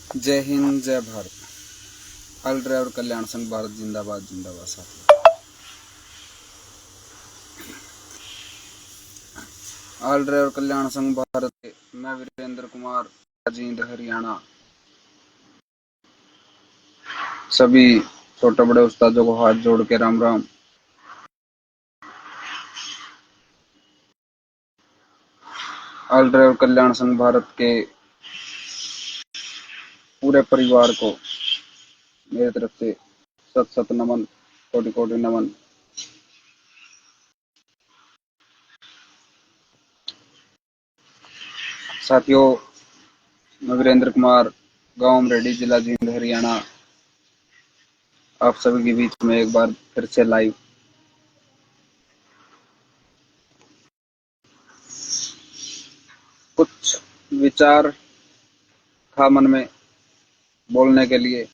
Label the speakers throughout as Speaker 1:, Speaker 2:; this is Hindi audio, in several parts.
Speaker 1: जय हिंद, जय भारत। ऑल ड्राइवर कल्याण संघ भारत जिंदाबाद जिंदाबाद। साथियों, ऑल ड्राइवर कल्याण संघ भारत के मैं वीरेंद्र कुमार, जींद हरियाणा, सभी छोटे बड़े उस्तादों को हाथ जोड़ के राम राम। ऑल ड्राइवर कल्याण संघ भारत के पूरे परिवार को मेरी तरफ से सत सत नमन, कोटि कोटि नमन। साथियों, मैं वीरेंद्र कुमार, गांव अमरेडी, जिला जींद हरियाणा, आप सभी के बीच में एक बार फिर से लाइव। कुछ विचार था मन में बोलने के लिए,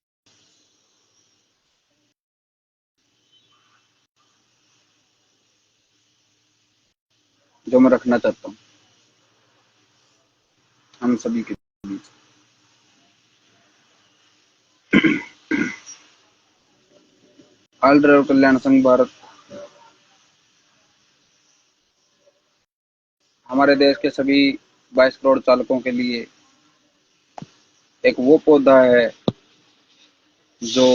Speaker 1: जो मैं रखना चाहता हूँ हम सभी के बीच। ऑल ड्राइवर कल्याण संघ भारत हमारे देश के सभी 22 करोड़ चालकों के लिए एक वो पौधा है जो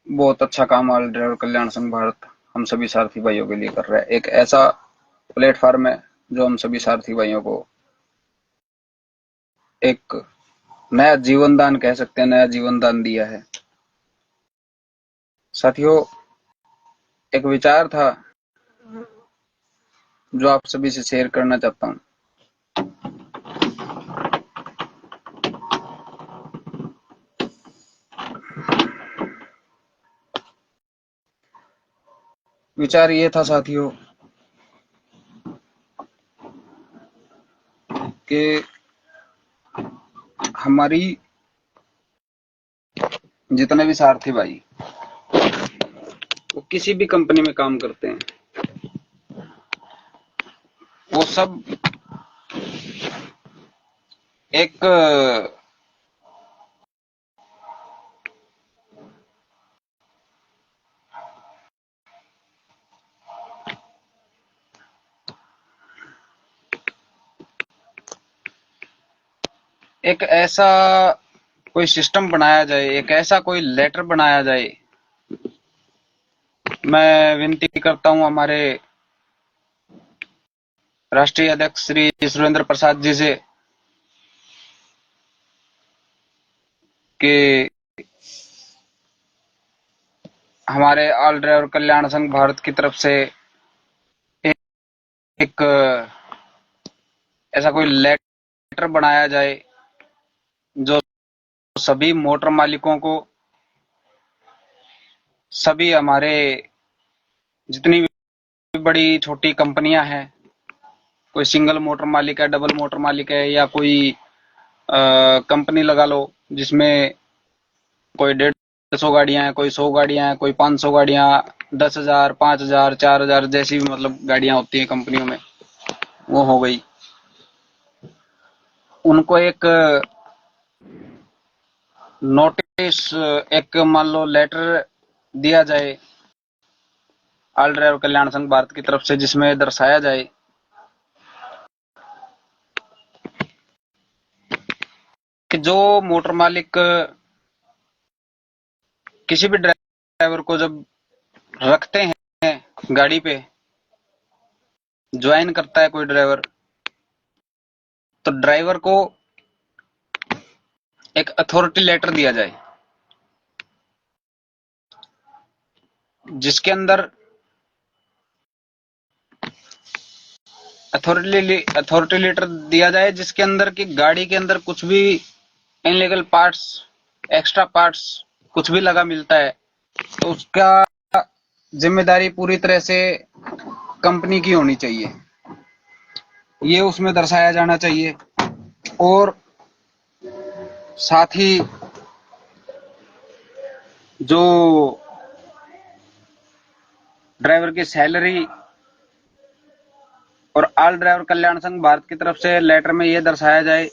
Speaker 1: बहुत अच्छा काम ऑल ड्राइवर कल्याण संघ भारत हम सभी सारथी भाइयों के लिए कर रहा है। एक ऐसा प्लेटफॉर्म है जो हम सभी सारथी भाइयों को एक नया जीवन दान कह सकते हैं, नया जीवन दान दिया है। साथियों, एक विचार था जो आप सभी से शेयर करना चाहता हूँ। विचार ये था साथियों कि हमारी जितने भी सारथी भाई वो किसी भी कंपनी में काम करते हैं, वो सब एक ऐसा कोई सिस्टम बनाया जाए, एक ऐसा कोई लेटर बनाया जाए। मैं विनती करता हूं हमारे राष्ट्रीय अध्यक्ष श्री सुरेंद्र प्रसाद जी से कि हमारे ऑल ड्राइवर कल्याण संघ भारत की तरफ से एक ऐसा कोई लेटर बनाया जाए जो सभी मोटर मालिकों को, सभी हमारे जितनी भी बड़ी छोटी कंपनियां हैं, कोई सिंगल मोटर मालिक है, डबल मोटर मालिक है, या कोई कंपनी लगा लो जिसमें कोई 150 गाड़ियां हैं, कोई 100 गाड़ियां हैं, कोई 500 गाड़ियां, 10,000, 5,000, 4,000 जैसी भी मतलब गाड़ियां होती हैं कंपनियों में, वो हो गई। उनको एक नोटिस, एक मान लो लेटर दिया जाए ऑल ड्राइवर कल्याण संघ भारत की तरफ से, जिसमें दर्शाया जाए कि जो मोटर मालिक किसी भी ड्राइवर को जब रखते हैं गाड़ी पे, ज्वाइन करता है कोई ड्राइवर, तो ड्राइवर को एक अथॉरिटी लेटर दिया जाए जिसके अंदर अथॉरिटी लेटर दिया जाए जिसके अंदर की गाड़ी के अंदर कुछ भी इनलीगल पार्ट्स, एक्स्ट्रा पार्ट्स कुछ भी लगा मिलता है तो उसका जिम्मेदारी पूरी तरह से कंपनी की होनी चाहिए, ये उसमें दर्शाया जाना चाहिए। और साथ ही जो ड्राइवर की सैलरी और ऑल ड्राइवर कल्याण संघ भारत की तरफ से लेटर में यह दर्शाया जाए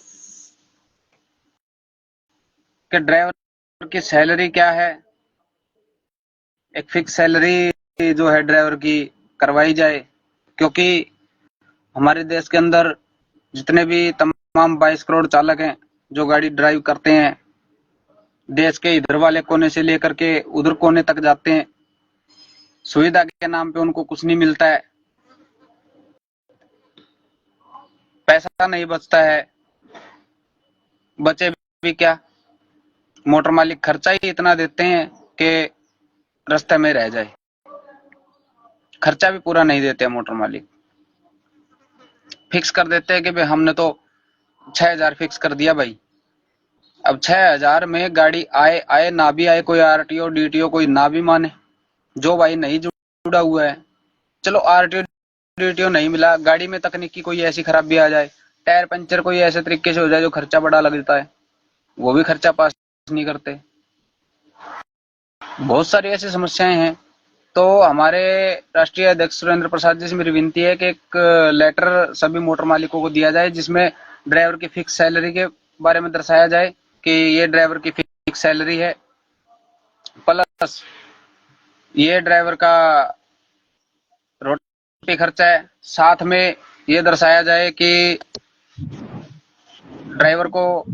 Speaker 1: कि ड्राइवर की सैलरी क्या है, एक फिक्स सैलरी जो है ड्राइवर की करवाई जाए। क्योंकि हमारे देश के अंदर जितने भी तमाम 22 करोड़ चालक हैं जो गाड़ी ड्राइव करते हैं, देश के इधर वाले कोने से लेकर के उधर कोने तक जाते हैं, सुविधा के नाम पे उनको कुछ नहीं मिलता है, पैसा नहीं बचता है, बचे भी क्या, मोटर मालिक खर्चा ही इतना देते हैं कि रास्ते में रह जाए, खर्चा भी पूरा नहीं देते मोटर मालिक। फिक्स कर देते हैं कि भाई हमने तो 6,000 फिक्स कर दिया भाई। अब 6,000 में गाड़ी आए आए ना भी आए, कोई आरटीओ डीटीओ कोई ना भी माने, जो भाई नहीं जुड़ा हुआ है, चलो आरटीओ डीटीओ नहीं मिला, गाड़ी में तकनीकी कोई ऐसी खराबी आ जाए, टायर पंचर कोई ऐसे तरीके से हो जाए जो खर्चा बड़ा लग जाता है, वो भी खर्चा पास नहीं करते। बहुत सारी ऐसी समस्याएं हैं। तो हमारे राष्ट्रीय अध्यक्ष सुरेंद्र प्रसाद जी से मेरी विनती है कि एक लेटर सभी मोटर मालिकों को दिया जाए जिसमें ड्राइवर की फिक्स सैलरी के बारे में दर्शाया जाए कि ये ड्राइवर की फिक्स सैलरी है, प्लस ये ड्राइवर का रोटी खर्चा है। साथ में ये दर्शाया जाए कि ड्राइवर को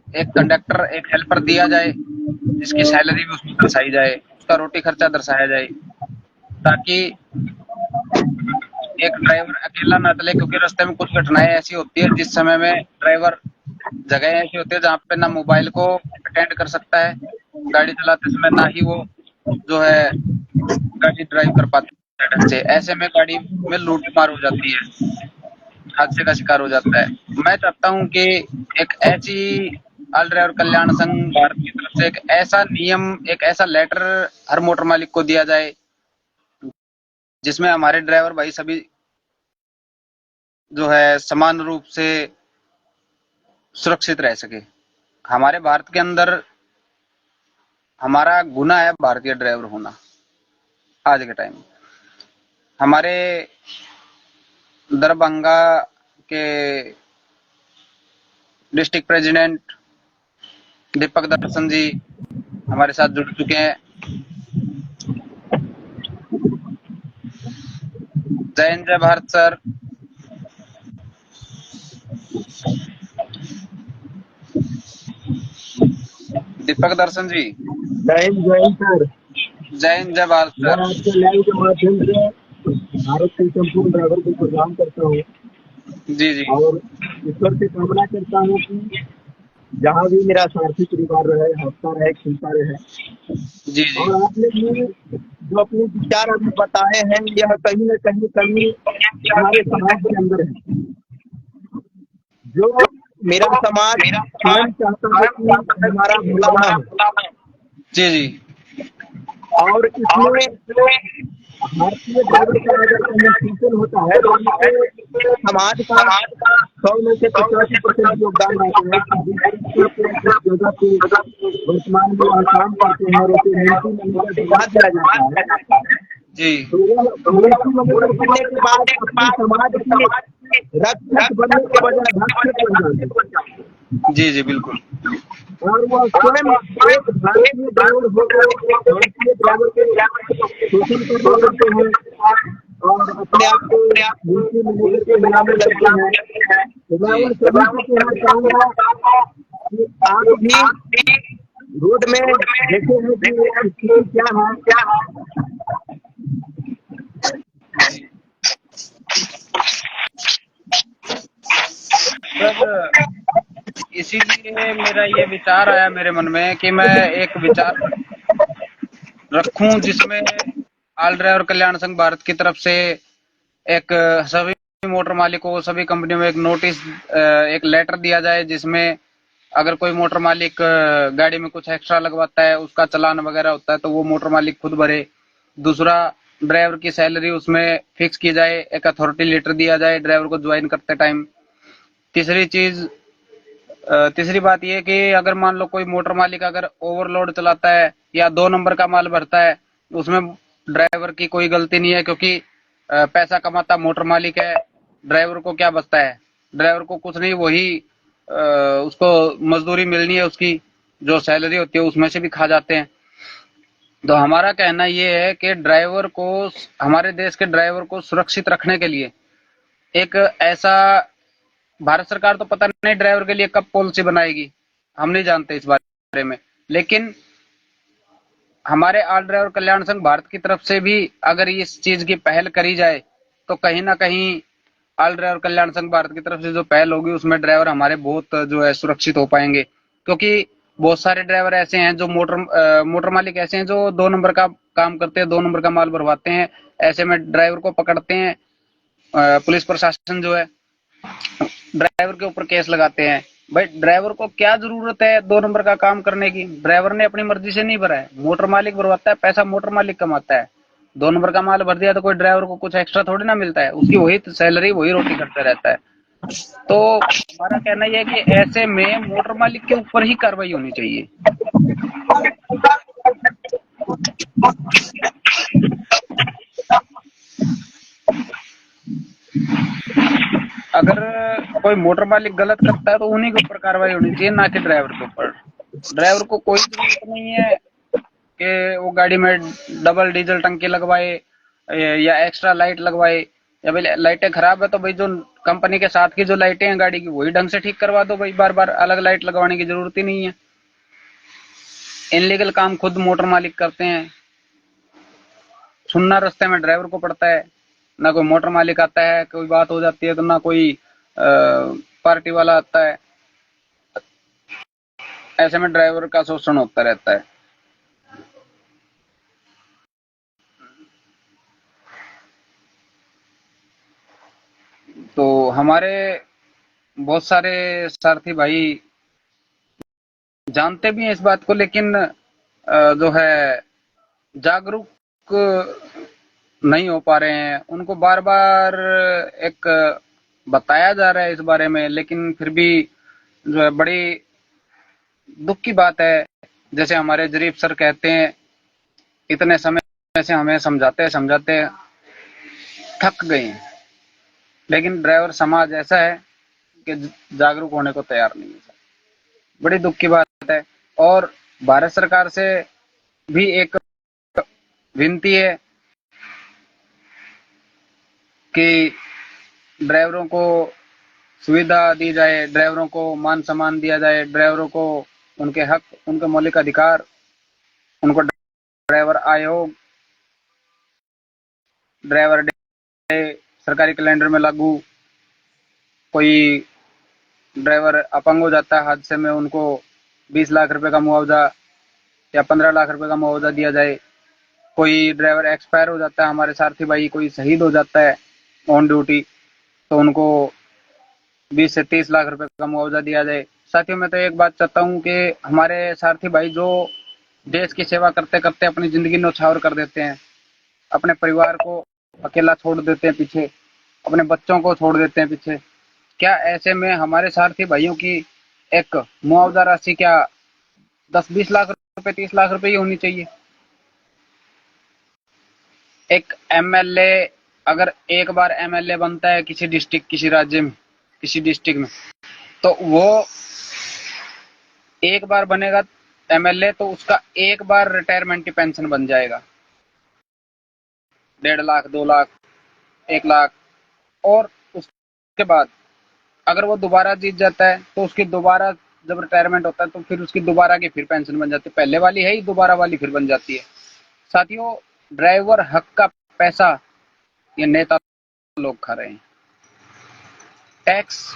Speaker 1: एक कंडक्टर एक हेल्पर दिया जाए जिसकी सैलरी भी उसमें दर्शाई जाए, उसका रोटी खर्चा दर्शाया जाए, ताकि एक ड्राइवर अकेला ना चले। क्योंकि रास्ते में कुछ घटनाएं ऐसी होती है जिस समय में ड्राइवर, जगह ऐसी होती है जहाँ पे ना मोबाइल को अटेंड कर सकता है गाड़ी चलाते समय, ना ही वो जो है गाड़ी ड्राइव कर पाता है ढंग से। ऐसे में गाड़ी में लूट मार हो जाती है, हादसे का शिकार हो जाता है। मैं चाहता हूँ कि एक ऐसी ऑल ड्राइवर कल्याण संघ भारत की तरफ से एक ऐसा नियम, एक ऐसा लेटर हर मोटर मालिक को दिया जाए जिसमें हमारे ड्राइवर भाई सभी जो है समान रूप से सुरक्षित रह सके। हमारे भारत के अंदर हमारा गुना है भारतीय ड्राइवर होना। आज के टाइम हमारे दरभंगा के डिस्ट्रिक्ट प्रेसिडेंट दीपक दर्शन जी हमारे साथ जुड़ चुके हैं। जय हिंद जय भारत सर। दीपक दर्शन जी।
Speaker 2: जय हिंद सर।
Speaker 1: जय हिंद जय भारत
Speaker 2: मैं
Speaker 1: सर।
Speaker 2: आपके लाइव के माध्यम से भारत के संपूर्ण ड्राइवर को प्रणाम करता हूँ
Speaker 1: जी जी।
Speaker 2: और ईश्वर से कामना करता हूँ कि जहाँ भी मेरा सारथी परिवार रहे, हंसता रहे, खिलता रहे।
Speaker 1: जी जी।
Speaker 2: और आपने जो अपने विचार अभी बताए हैं, यह कहीं न कहीं कमी हमारे समाज के अंदर है, जो मेरा समाज स्वयं चाहता है कि हमारा भला ना हो।
Speaker 1: जी जी।
Speaker 2: और इसमें भारतीय ड्राइवर का अगर कन्वेंशन होता है तो इससे समाज का 100 में से 85% योगदान रहता है कि जगह पे वर्तमान में वह काम करते हैं और उसे नीति मनी का दिला दिया जाता है।
Speaker 1: जी।
Speaker 2: तो वह नीति मनी बनने के बाद अपने समाज की रक्षक बनने के बजाय भक्षक बन जाते हैं।
Speaker 1: जी जी बिल्कुल।
Speaker 2: और वह स्वयं एक भारतीय ड्राइवर होकर भारतीय ड्राइवर को शोषण करने लगते हैं और अपने आप को नीति मैनेजर के बनाने लगते हैं। तो मैं उन सभी को कहना चाहूंगा कि आप भी रोड में देखे हैं कि स्थिति क्या है।
Speaker 1: सर इसीलिए मेरा ये विचार आया मेरे मन में कि मैं एक विचार रखूं जिसमें ऑल ड्राइवर कल्याण संघ भारत की तरफ से एक सभी मोटर मालिकों, सभी कंपनियों में एक नोटिस, एक लेटर दिया जाए जिसमें अगर कोई मोटर मालिक गाड़ी में कुछ एक्स्ट्रा लगवाता है, उसका चालान वगैरह होता है तो वो मोटर मालिक खुद भरे। दूसरा, ड्राइवर की सैलरी उसमें फिक्स की जाए, एक अथॉरिटी लेटर दिया जाए ड्राइवर को ज्वाइन करते टाइम। तीसरी बात यह कि अगर मान लो कोई मोटर मालिक अगर ओवरलोड चलाता है या 2 नंबर का माल भरता है, उसमें ड्राइवर की कोई गलती नहीं है, क्योंकि पैसा कमाता मोटर मालिक है। ड्राइवर को क्या बचता है? ड्राइवर को कुछ नहीं, वही उसको मजदूरी मिलनी है, उसकी जो सैलरी होती है उसमें से भी खा जाते हैं। तो हमारा कहना ये है कि ड्राइवर को, हमारे देश के ड्राइवर को सुरक्षित रखने के लिए एक ऐसा, भारत सरकार तो पता नहीं ड्राइवर के लिए कब पॉलिसी बनाएगी, हम नहीं जानते इस बारे में, लेकिन हमारे ऑल ड्राइवर कल्याण संघ भारत की तरफ से भी अगर इस चीज की पहल करी जाए तो कहीं ना कहीं ऑल ड्राइवर कल्याण संघ भारत की तरफ से जो पहल होगी उसमें ड्राइवर हमारे बहुत जो है सुरक्षित हो पाएंगे। क्योंकि बहुत सारे ड्राइवर ऐसे हैं जो मोटर मालिक ऐसे हैं जो 2 नंबर का काम करते हैं, 2 नंबर का माल भरवाते हैं। ऐसे में ड्राइवर को पकड़ते हैं, पुलिस प्रशासन जो है ड्राइवर के ऊपर केस लगाते हैं। भाई ड्राइवर को क्या जरूरत है 2 नंबर का काम करने की? ड्राइवर ने अपनी मर्जी से नहीं भरा है, मोटर मालिक भरवाता है, पैसा मोटर मालिक कमाता है। 2 नंबर का माल भर दिया तो कोई ड्राइवर को कुछ एक्स्ट्रा थोड़ी ना मिलता है, उसकी वही सैलरी, वही रोटी करता रहता है। तो हमारा कहना यह है कि ऐसे में मोटर मालिक के ऊपर ही कार्रवाई होनी चाहिए। अगर कोई मोटर मालिक गलत करता है तो उन्हीं के ऊपर कार्रवाई होनी चाहिए, ना कि ड्राइवर के ऊपर। ड्राइवर को कोई जरूरत नहीं है कि वो गाड़ी में डबल डीजल टंकी लगवाए या एक्स्ट्रा लाइट लगवाए, या भाई लाइटें खराब है तो भाई जो कंपनी के साथ की जो लाइटें हैं गाड़ी की वही ढंग से ठीक करवा दो भाई, बार बार अलग लाइट लगवाने की जरूरत ही नहीं है। इनलीगल काम खुद मोटर मालिक करते हैं, सुनना रास्ते में ड्राइवर को पड़ता है, ना कोई मोटर मालिक आता है, कोई बात हो जाती है तो ना कोई पार्टी वाला आता है। ऐसे में ड्राइवर का शोषण होता रहता है। तो हमारे बहुत सारे सारथी भाई जानते भी हैं इस बात को, लेकिन जो है जागरूक नहीं हो पा रहे हैं। उनको बार बार एक बताया जा रहा है इस बारे में, लेकिन फिर भी जो है बड़ी दुख की बात है। जैसे हमारे जरीफ सर कहते हैं, इतने समय से हमें समझाते समझाते थक गए हैं, लेकिन ड्राइवर समाज ऐसा है कि जागरूक होने को तैयार नहीं है। बड़ी दुख की बात है। और भारत सरकार से भी एक विनती है कि ड्राइवरों को सुविधा दी जाए, ड्राइवरों को मान सम्मान दिया जाए, ड्राइवरों को उनके हक, उनके मौलिक अधिकार, उनको ड्राइवर आयोग, ड्राइवर डे सरकारी कैलेंडर में लागू। कोई ड्राइवर अपंग हो जाता है हादसे में, उनको 20 लाख रुपए का मुआवजा या 15 लाख रुपए का मुआवजा दिया जाए। कोई ड्राइवर एक्सपायर हो जाता है, हमारे सारथी भाई कोई शहीद हो जाता है ऑन ड्यूटी, तो उनको 20 से 30 लाख रुपए का मुआवजा दिया जाए। साथियों, मैं तो एक बात चाहता हूँ कि हमारे सारथी भाई जो देश की सेवा करते करते अपनी जिंदगी न्यौछावर कर देते हैं, अपने परिवार को अकेला छोड़ देते हैं पीछे, अपने बच्चों को छोड़ देते हैं पीछे, क्या ऐसे में हमारे सारथी भाइयों की एक मुआवजा राशि क्या 10-20 लाख रुपए, 30 लाख रुपए ही होनी चाहिए? एक एमएलए अगर एक बार एमएलए बनता है किसी डिस्ट्रिक्ट, किसी राज्य में, किसी डिस्ट्रिक्ट में, तो वो एक बार बनेगा एमएलए तो उसका एक बार रिटायरमेंट की पेंशन बन जाएगा 1.5 लाख, 2 लाख, 1 लाख। और उसके बाद अगर वो दोबारा जीत जाता है तो उसकी दोबारा जब रिटायरमेंट होता है तो फिर उसकी दोबारा की फिर पेंशन बन जाती है, पहले वाली है ही, दोबारा वाली फिर बन जाती है। साथियों, ड्राइवर हक का पैसा ये नेता लोग खा रहे हैं। टैक्स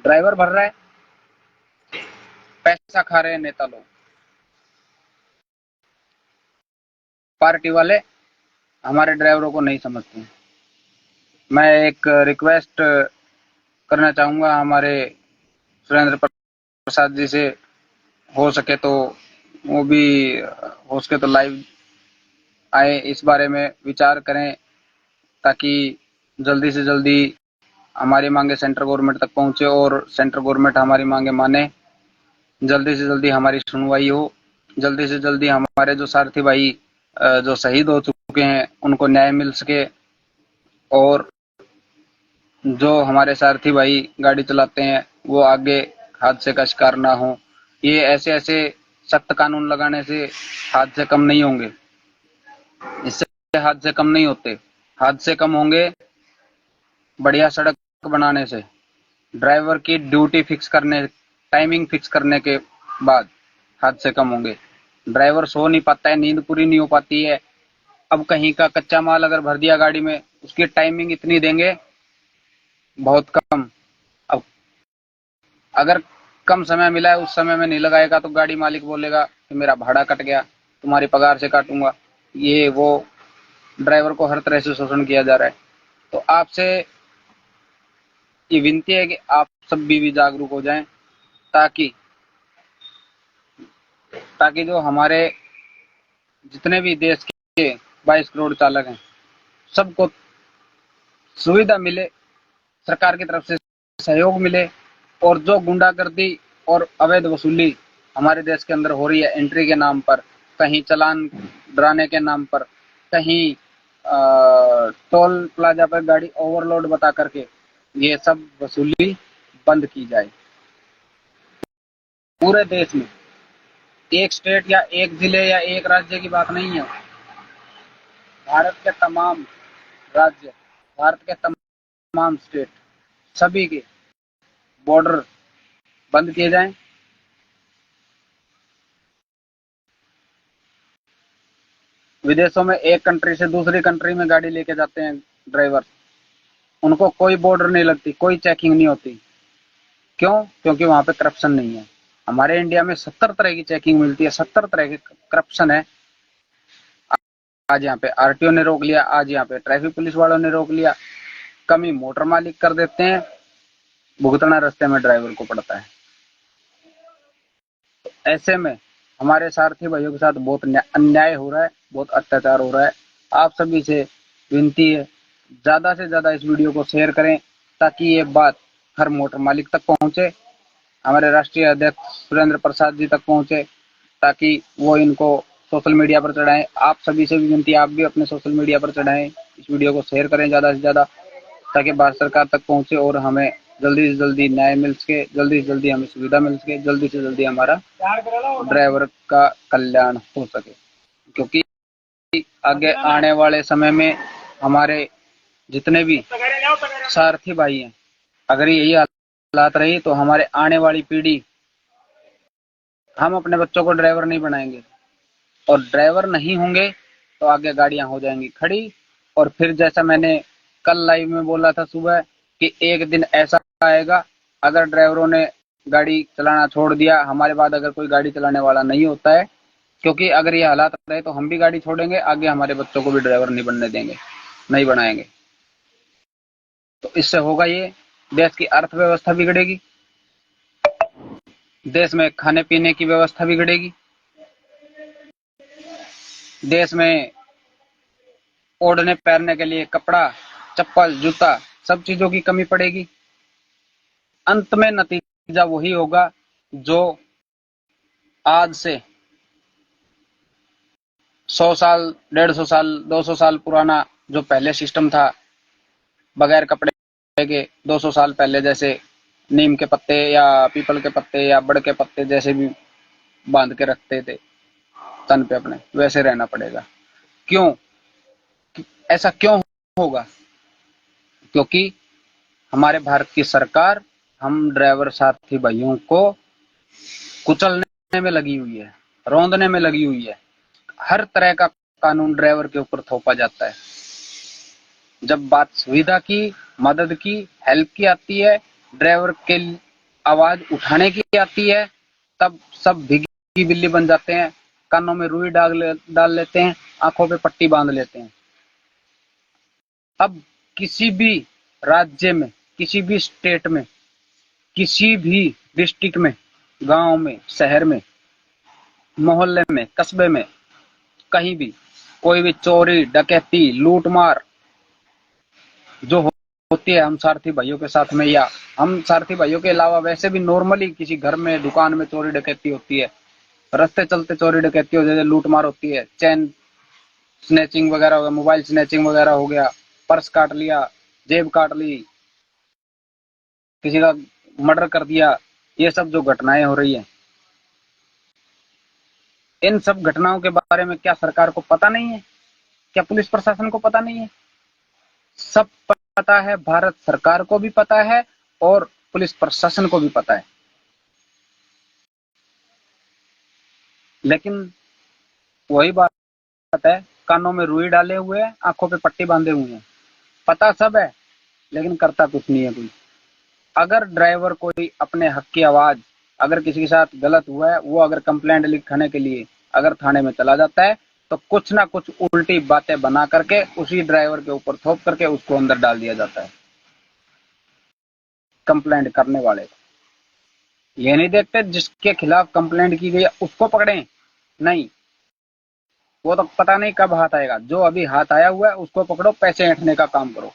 Speaker 1: ड्राइवर भर रहा है, पैसा खा रहे हैं नेता लोग, पार्टी वाले हमारे ड्राइवरों को नहीं समझते हैं। मैं एक रिक्वेस्ट करना चाहूंगा हमारे सुरेंद्र प्रसाद जी से, हो सके तो वो भी हो सके तो लाइव आए, इस बारे में विचार करें, ताकि जल्दी से जल्दी हमारी मांगे सेंट्रल गवर्नमेंट तक पहुंचे और सेंट्रल गवर्नमेंट हमारी मांगे माने, जल्दी से जल्दी हमारी सुनवाई हो, जल्दी से जल्दी हमारे जो सारथी भाई जो शहीद हो चुके हैं उनको न्याय मिल सके, और जो हमारे सारथी भाई गाड़ी चलाते हैं वो आगे हादसे का शिकार ना हो। ये ऐसे ऐसे सख्त कानून लगाने से हादसे कम नहीं होंगे, इससे हादसे कम नहीं होते। हादसे कम होंगे बढ़िया सड़क बनाने से, ड्राइवर की ड्यूटी फिक्स करने, टाइमिंग फिक्स करने के बाद हादसे कम होंगे। ड्राइवर सो नहीं पाता है, नींद पूरी नहीं हो पाती है। अब कहीं का कच्चा माल अगर भर दिया गाड़ी में, उसकी टाइमिंग इतनी देंगे बहुत कम। अब अगर कम समय मिला है, उस समय में नहीं लगाएगा तो गाड़ी मालिक बोलेगा कि मेरा भाड़ा कट गया, तुम्हारी पगार से काटूंगा। ये वो, ड्राइवर को हर तरह से शोषण किया जा रहा है। तो आपसे ये विनती है कि आप सब भी जागरूक हो जाएं, ताकि ताकि जो हमारे जितने भी देश के 22 करोड़ चालक हैं, सबको सुविधा मिले, सरकार की तरफ से सहयोग मिले, और जो गुंडागर्दी और अवैध वसूली हमारे देश के अंदर हो रही है एंट्री के नाम पर, कहीं चालान डराने के नाम पर, कहीं टोल प्लाजा पर गाड़ी ओवरलोड बता करके, ये सब वसूली बंद की जाए। पूरे देश में एक स्टेट या एक जिले या एक राज्य की बात नहीं है, भारत के तमाम राज्य, भारत के तमाम स्टेट, सभी के बॉर्डर बंद किए जाएं। विदेशों में एक कंट्री से दूसरी कंट्री में गाड़ी लेके जाते हैं ड्राइवर, उनको कोई बॉर्डर नहीं लगती, कोई चेकिंग नहीं होती। क्यों? क्योंकि वहां पे करप्शन नहीं है। हमारे इंडिया में 70 तरह की चेकिंग मिलती है, 70 तरह के करप्शन है। आज यहाँ पे आरटीओ ने रोक लिया, आज यहाँ पे ट्रैफिक पुलिस वालों ने रोक लिया। कमी मोटर मालिक कर देते हैं, भुगतना रास्ते में ड्राइवर को पड़ता है। तो ऐसे में हमारे सारथी भाइयों के साथ बहुत अन्याय हो रहा है, बहुत अत्याचार हो रहा है। आप सभी से विनती है, ज्यादा से ज्यादा इस वीडियो को शेयर करें, ताकि ये बात हर मोटर मालिक तक पहुंचे, हमारे राष्ट्रीय अध्यक्ष सुरेंद्र प्रसाद जी तक पहुंचे, ताकि वो इनको सोशल मीडिया पर चढ़ाएं। आप सभी से भी विनती है, आप भी अपने सोशल मीडिया पर चढ़ाएं, इस वीडियो को शेयर करें ज्यादा से ज्यादा, ताकि भारत सरकार तक पहुंचे और हमें जल्दी से जल्दी न्याय मिल सके, जल्दी से जल्दी हमें सुविधा मिल सके, जल्दी से जल्दी हमारा ड्राइवर का कल्याण हो सके। क्योंकि आगे आने वाले समय में हमारे जितने भी सारथी भाई हैं, अगर यही हालात रही तो हमारे आने वाली पीढ़ी, हम अपने बच्चों को ड्राइवर नहीं बनाएंगे, और ड्राइवर नहीं होंगे तो आगे गाड़ियां हो जाएंगी खड़ी। और फिर जैसा मैंने कल लाइव में बोला था सुबह, कि एक दिन ऐसा आएगा, अगर ड्राइवरों ने गाड़ी चलाना छोड़ दिया, हमारे बाद अगर कोई गाड़ी चलाने वाला नहीं होता है, क्योंकि अगर ये हालात रहे तो हम भी गाड़ी छोड़ेंगे, आगे हमारे बच्चों को भी ड्राइवर नहीं बनने देंगे, नहीं बनाएंगे। तो इससे होगा ये, देश की अर्थव्यवस्था बिगड़ेगी, देश में खाने पीने की व्यवस्था बिगड़ेगी, देश में ओढ़ने पहनने के लिए कपड़ा, चप्पल, जूता, सब चीजों की कमी पड़ेगी। अंत में नतीजा वही होगा जो आज से 100 साल, 150 साल, 200 साल पुराना जो पहले सिस्टम था, बगैर कपड़े के 200 साल पहले जैसे नीम के पत्ते या पीपल के पत्ते या बड़ के पत्ते जैसे भी बांध के रखते थे तन पे अपने, वैसे रहना पड़ेगा। क्यों? ऐसा क्यों होगा? क्योंकि हमारे भारत की सरकार हम ड्राइवर साथी भाइयों को कुचलने में लगी हुई है, रौंदने में लगी हुई है। हर तरह का कानून ड्राइवर के ऊपर थोपा जाता है। जब बात सुविधा की, मदद की, हेल्प की आती है, ड्राइवर के आवाज उठाने की आती है, तब सब भीगी बिल्ली बन जाते हैं, कानों में रुई डाल लेते हैं, आंखों पे पट्टी बांध लेते हैं। अब किसी भी राज्य में, किसी भी स्टेट में, किसी भी डिस्ट्रिक्ट में, गांव में, शहर में, मोहल्ले में, कस्बे में, कहीं भी कोई भी चोरी, डकैती, लूटमार जो होती है हम सारथी भाइयों के साथ में, या हम सारथी भाइयों के अलावा वैसे भी नॉर्मली किसी घर में, दुकान में चोरी डकैती होती है, रास्ते चलते चोरी डकैती होती है, लूटमार होती है, चैन स्नैचिंग वगैरह हो गया, मोबाइल स्नैचिंग वगैरह हो गया, पर्स काट लिया, जेब काट ली, किसी का मर्डर कर दिया, ये सब जो घटनाएं हो रही है, इन सब घटनाओं के बारे में क्या सरकार को पता नहीं है? क्या पुलिस प्रशासन को पता नहीं है? सब पता है, भारत सरकार को भी पता है और पुलिस प्रशासन को भी पता है, लेकिन वही बात है, कानों में रुई डाले हुए हैं, आंखों पे पट्टी बांधे हुए हैं, पता सब है लेकिन करता कुछ नहीं है कोई। अगर ड्राइवर कोई अपने हक की आवाज, अगर किसी के साथ गलत हुआ है, वो अगर कंप्लेंट लिखाने के लिए अगर थाने में चला जाता है, तो कुछ ना कुछ उल्टी बातें बना करके उसी ड्राइवर के ऊपर थोप करके उसको अंदर डाल दिया जाता है, कंप्लेंट करने वाले को। ये नहीं देखते जिसके खिलाफ कंप्लेंट की गई है उसको पकड़ें, नहीं, वो तो पता नहीं कब हाथ आएगा, जो अभी हाथ आया हुआ है उसको पकड़ो, पैसे ऐंठने का काम करो।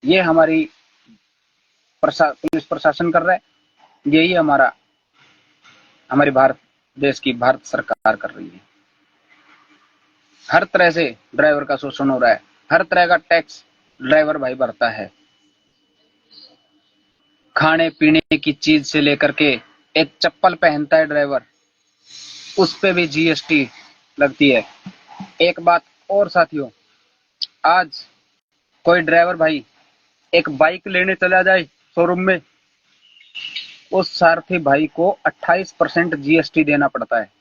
Speaker 1: ये हमारी पुलिस प्रशासन कर रहा है, यही हमारी भारत देश की भारत सरकार कर रही है। हर तरह से ड्राइवर का शोषण हो रहा है, हर तरह का टैक्स ड्राइवर भाई भरता है, खाने पीने की चीज से लेकर के, एक चप्पल पहनता है ड्राइवर, उस पे भी जीएसटी लगती है। एक बात और साथियों, आज कोई ड्राइवर भाई एक बाइक लेने चला जाए शोरूम में, उस सारथी भाई को 28% जीएसटी देना पड़ता है।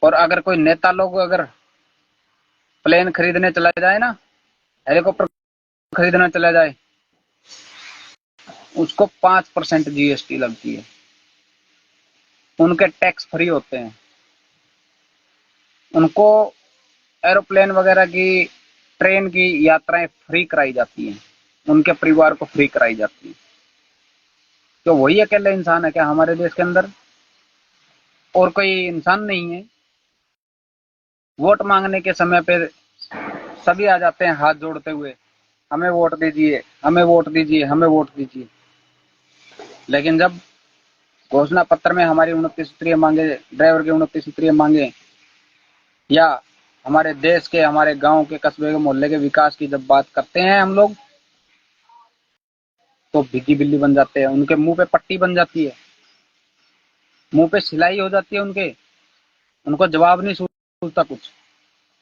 Speaker 1: और अगर कोई नेता लोग अगर प्लेन खरीदने चला जाए ना, हेलीकॉप्टर खरीदने चला जाए, उसको 5% जीएसटी लगती है। उनके टैक्स फ्री होते हैं, उनको एरोप्लेन वगैरह की, ट्रेन की यात्राएं फ्री कराई जाती हैं, उनके परिवार को फ्री कराई जाती है। तो वही अकेले इंसान है क्या हमारे देश के अंदर? और कोई इंसान नहीं है? वोट मांगने के समय पे सभी आ जाते हैं हाथ जोड़ते हुए, हमें वोट दीजिए, हमें वोट दीजिए, हमें वोट दीजिए। लेकिन जब घोषणा पत्र में हमारी 29 सूत्रीय मांगे, ड्राइवर की 29 सूत्रीय मांगे, या हमारे देश के, हमारे गांव के, कस्बे के, मोहल्ले के विकास की जब बात करते हैं हम लोग, तो भीगी बिल्ली बन जाते हैं, उनके मुंह पे पट्टी बन जाती है, मुंह पे सिलाई हो जाती है उनके, उनको जवाब नहीं सूझता कुछ।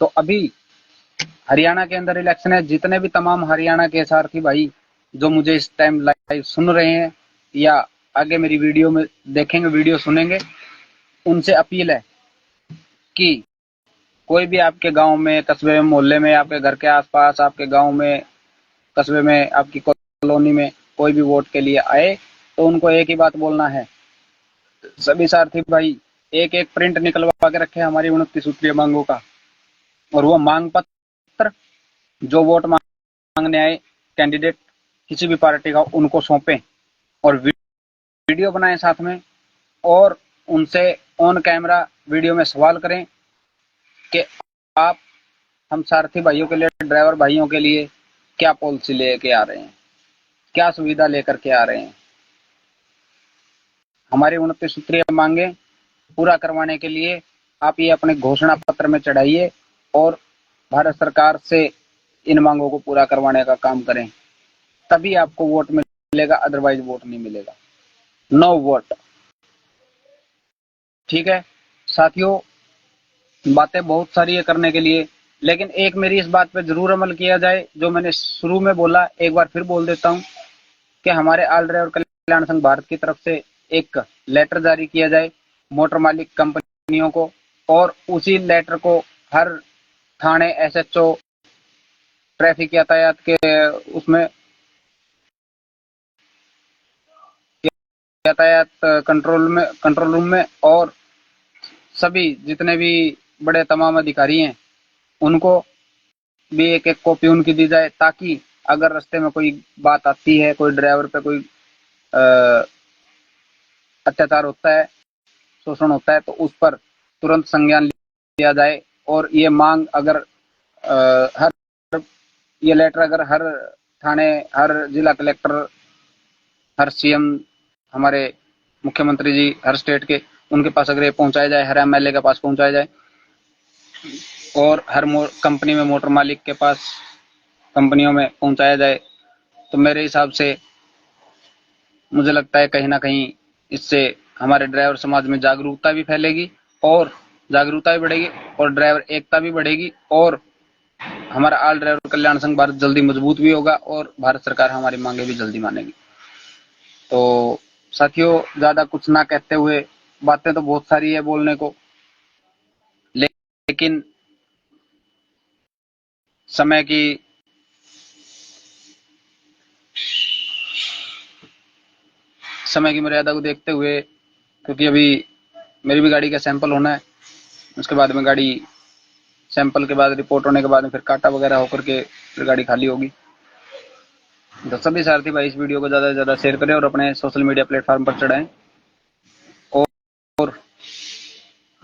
Speaker 1: तो अभी हरियाणा के अंदर इलेक्शन है, जितने भी तमाम हरियाणा के सारथी भाई जो मुझे इस टाइम लाइव सुन रहे हैं या आगे मेरी वीडियो में देखेंगे, वीडियो सुनेंगे, उनसे अपील है कि कोई भी आपके गांव में, कस्बे में, मोहल्ले में, आपके घर के आसपास, आपके गांव में, कस्बे में, आपकी कॉलोनी में कोई भी वोट के लिए आए, तो उनको एक ही बात बोलना है, सभी सारथी भाई एक एक प्रिंट निकलवा के रखे हमारी 29 सूत्रीय मांगों का, और वो मांग पत्र जो वोट मांगने आए कैंडिडेट किसी भी पार्टी का, उनको सौंपें और वीडियो बनाएं साथ में, और उनसे ऑन कैमरा वीडियो में सवाल करें कि आप हम सारथी भाइयों के लिए, ड्राइवर भाइयों के लिए क्या पॉलिसी लेके आ रहे हैं, क्या सुविधा लेकर के आ रहे हैं। हमारी 29 सूत्रीय मांगे पूरा करवाने के लिए आप ये अपने घोषणा पत्र में चढ़ाइए और भारत सरकार से इन मांगों को पूरा करवाने का काम करें, तभी आपको वोट मिलेगा, अदरवाइज वोट नहीं मिलेगा। No vote. ठीक है साथियों, बातें बहुत सारी है करने के लिए, लेकिन एक मेरी इस बात पे जरूर अमल किया जाए, जो मैंने शुरू में बोला, एक बार फिर बोल देता हूं कि हमारे ऑल ड्राइवर कल्याण संघ भारत की तरफ से एक लेटर जारी किया जाए मोटर मालिक कंपनियों को, और उसी लेटर को हर थाने, एसएचओ, ट्रैफिक यातायात के उसमें, यातायात कंट्रोल रूम में, और सभी जितने भी बड़े तमाम अधिकारी हैं उनको भी एक एक कॉपी उनकी दी जाए, ताकि अगर रास्ते में कोई बात आती है, कोई ड्राइवर पे कोई अत्याचार होता है, शोषण होता है, तो उस पर तुरंत संज्ञान लिया जाए। और ये मांग अगर हर ये लेटर अगर हर थाने, हर जिला कलेक्टर, हर सीएम, हमारे मुख्यमंत्री जी हर स्टेट के, उनके पास अगर ये पहुंचाया जाए, हर एमएलए के पास पहुंचाया जाए, और हर कंपनी में मोटर मालिक के पास कंपनियों में पहुंचाया जाए, तो मेरे हिसाब से मुझे लगता है कहीं ना कहीं इससे हमारे ड्राइवर समाज में जागरूकता भी फैलेगी और जागरूकता भी बढ़ेगी और ड्राइवर एकता भी बढ़ेगी और हमारा ऑल ड्राइवर कल्याण संघ भारत जल्दी मजबूत भी होगा और भारत सरकार हमारी मांगे भी जल्दी मानेगी। तो साथियों, ज्यादा कुछ ना कहते हुए, बातें तो बहुत सारी है बोलने को, लेकिन समय की मर्यादा को देखते हुए, क्योंकि अभी मेरी भी गाड़ी का सैंपल होना है, उसके बाद में गाड़ी सैंपल के बाद रिपोर्ट होने के बाद में फिर काटा वगैरह होकर के फिर गाड़ी खाली होगी। तो सभी सारथी भाई इस वीडियो को ज़्यादा से ज़्यादा शेयर करें और अपने सोशल मीडिया प्लेटफॉर्म पर चढ़ाएं। और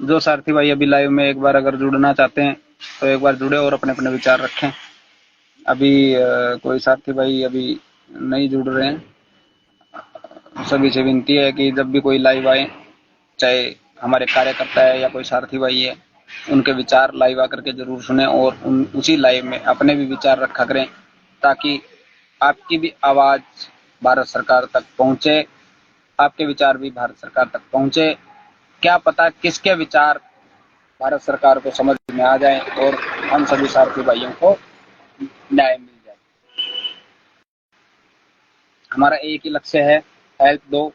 Speaker 1: जो सारथी भाई अभी लाइव में एक बार अगर जुड़ना चाहते हैं तो एक बार जुड़े और अपने अपने विचार रखें। अभी कोई सारथी भाई अभी नहीं जुड़ रहे हैं, सभी से विनती है कि जब भी कोई लाइव आए, चाहे हमारे कार्यकर्ता है या कोई सारथी भाई है, उनके विचार लाइव आकर के जरूर सुने और उसी लाइव में अपने भी विचार रखा करें, ताकि आपकी भी आवाज भारत सरकार तक पहुंचे, आपके विचार भी भारत सरकार तक पहुंचे। क्या पता किसके विचार भारत सरकार को समझ में आ जाए और हम सभी सारथी भाइयों को न्याय मिल जाए। हमारा एक ही लक्ष्य है, हेल्प दो,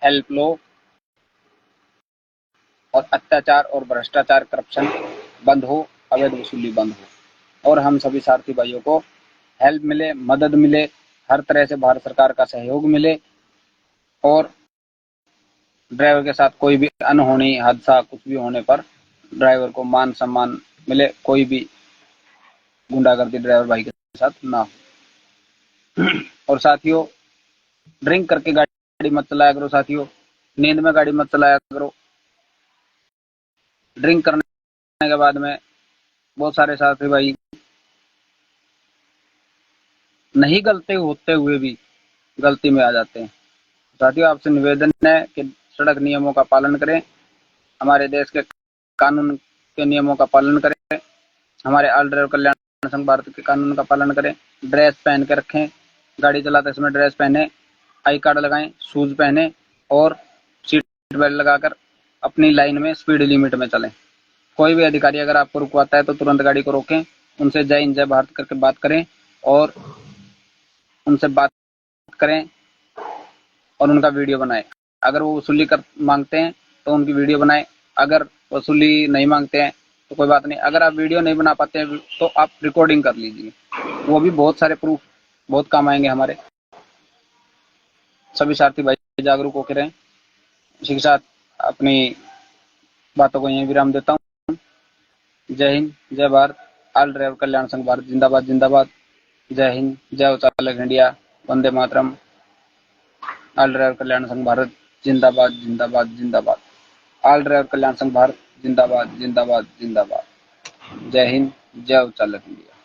Speaker 1: हेल्प लो और अत्याचार और भ्रष्टाचार, करप्शन बंद हो, अवैध वसूली बंद हो और हम सभी सारथी भाइयों को हेल्प मिले, मदद मिले, हर तरह से भारत सरकार का सहयोग मिले और ड्राइवर के साथ कोई भी अनहोनी हादसा कुछ भी होने पर ड्राइवर को मान सम्मान मिले, कोई भी गुंडागर्दी ड्राइवर भाई के साथ ना हो। और साथियों, ड्रिंक करके गाड़ी मत चलाया करो साथियों, नींद में गाड़ी मत चलाया करो। ड्रिंक करने के बाद में बहुत सारे साथी भाई नहीं गलती होते हुए भी गलती में आ जाते हैं। साथियों, आपसे निवेदन है कि सड़क नियमों का पालन करें, हमारे देश के कानून के नियमों का पालन करें, हमारे ऑल ड्राइवर कल्याण संघ भारत के कानून का पालन करें, ड्रेस पहन के रखें, गाड़ी चलाते समय ड्रेस पहने, आई कार्ड लगाएं, शूज पहने और सीट बेल्ट लगाकर अपनी लाइन में स्पीड लिमिट में चलें। कोई भी अधिकारी अगर आपको रुकवाता है तो तुरंत गाड़ी को रोकें, उनसे जय हिंद जय भारत करके बात करें और उनसे बात करें और उनका वीडियो बनाएं। अगर वो वसूली कर मांगते हैं तो उनकी वीडियो बनाएं, अगर वसूली नहीं मांगते हैं तो कोई बात नहीं, अगर आप वीडियो नहीं बना पाते हैं तो आप रिकॉर्डिंग कर लीजिए, वो भी बहुत सारे प्रूफ बहुत काम आएंगे हमारे। सभी साथी भाई जागरूक होकर रहें। इसी के साथ अपनी बातों को यहीं विराम देता हूँ। जय हिंद जय भारत, ऑल ड्राइवर कल्याण संघ भारत जिंदाबाद जिंदाबाद। जय हिंद, जय चालक India, Vande Mataram. All driver कल्याण संघ भारत जिंदाबाद जिंदाबाद जिंदाबाद। ऑल ड्राइवर कल्याण संघ भारत जिंदाबाद जिंदाबाद जिंदाबाद। जय हिंद, जय चालक इंडिया।